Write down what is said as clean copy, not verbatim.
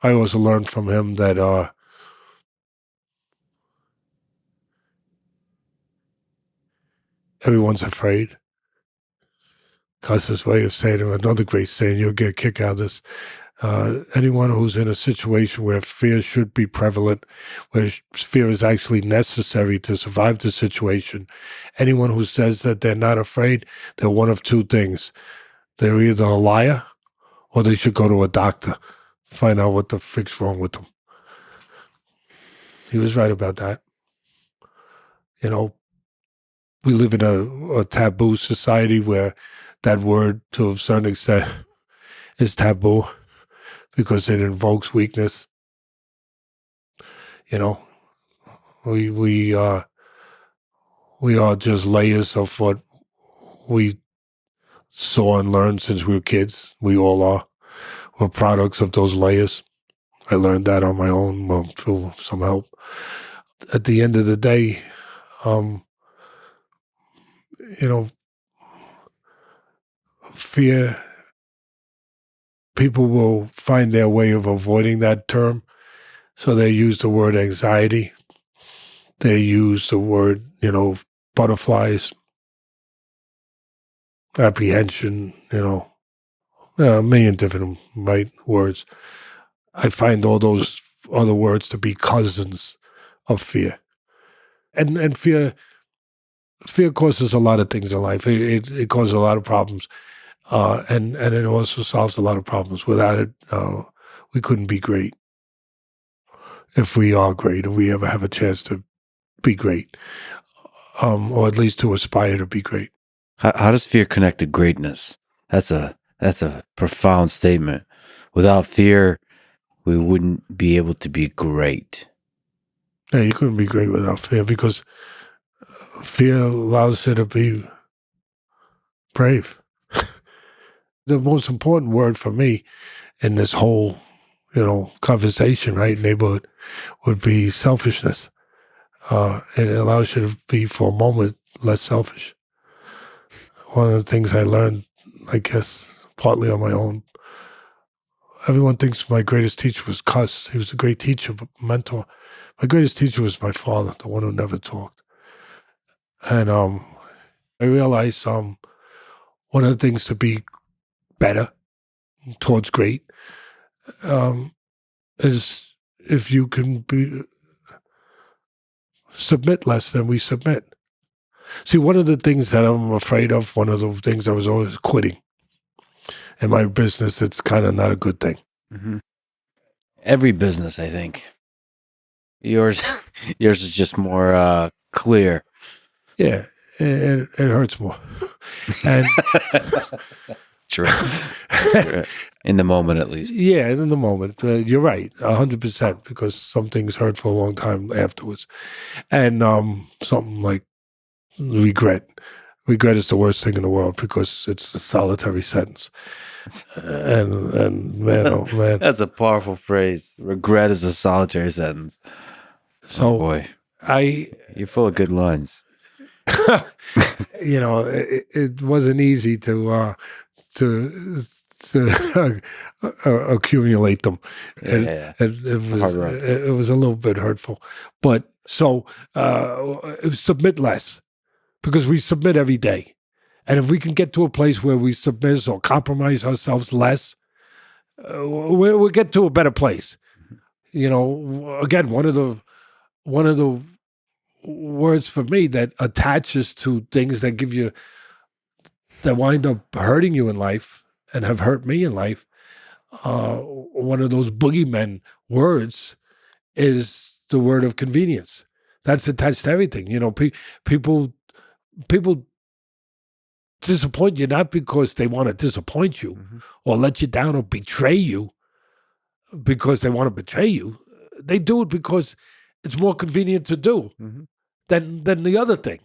I also learned from him that everyone's afraid. Cus's way of saying it, another great saying, you'll get a kick out of this. Anyone who's in a situation where fear should be prevalent, where fear is actually necessary to survive the situation, anyone who says that they're not afraid, they're one of two things. They're either a liar or they should go to a doctor, find out what the frick's wrong with them. He was right about that. You know, we live in a taboo society where that word, to a certain extent, is taboo because it invokes weakness. You know, we are just layers of what we saw and learned since we were kids. We all are. We're products of those layers. I learned that on my own, well, through some help. At the end of the day, you know, fear, people will find their way of avoiding that term. So they use the word anxiety. They use the word, butterflies, apprehension, a million different words. I find all those other words to be cousins of fear. And fear causes a lot of things in life. It causes a lot of problems. And it also solves a lot of problems. Without it, we couldn't be great. If we are great, if we ever have a chance to be great, or at least to aspire to be great. How does fear connect to greatness? That's a profound statement. Without fear, we wouldn't be able to be great. Yeah, you couldn't be great without fear because fear allows you to be brave. The most important word for me in this whole, conversation, right, neighborhood, would be selfishness. It allows you to be, for a moment, less selfish. One of the things I learned, I guess, partly on my own, everyone thinks my greatest teacher was Cuss. He was a great teacher, but mentor. My greatest teacher was my father, the one who never talked. And I realized one of the things to be better towards great is if you can submit less than we submit. See, one of the things that I'm afraid of, one of the things I was always quitting. In my business, it's kind of not a good thing. Mm-hmm. Every business, I think. Yours is just more clear. Yeah, it hurts more. And True. In the moment, at least. Yeah, in the moment. You're right, 100%, because some things hurt for a long time afterwards. And something like regret. Regret is the worst thing in the world because it's a solitary sentence. And man, oh man. That's a powerful phrase. Regret is a solitary sentence. So, oh boy. You're full of good lines. It wasn't easy to accumulate them. Yeah. It was a little bit hurtful. But so submit less, because we submit every day. And if we can get to a place where we submit or compromise ourselves less, we'll get to a better place. Again, one of the words for me that attaches to things that wind up hurting you in life and have hurt me in life. One of those boogeymen words is the word of convenience. That's attached to everything. People disappoint you not because they want to disappoint you or let you down or betray you because they want to betray you. They do it because it's more convenient to do than the other thing.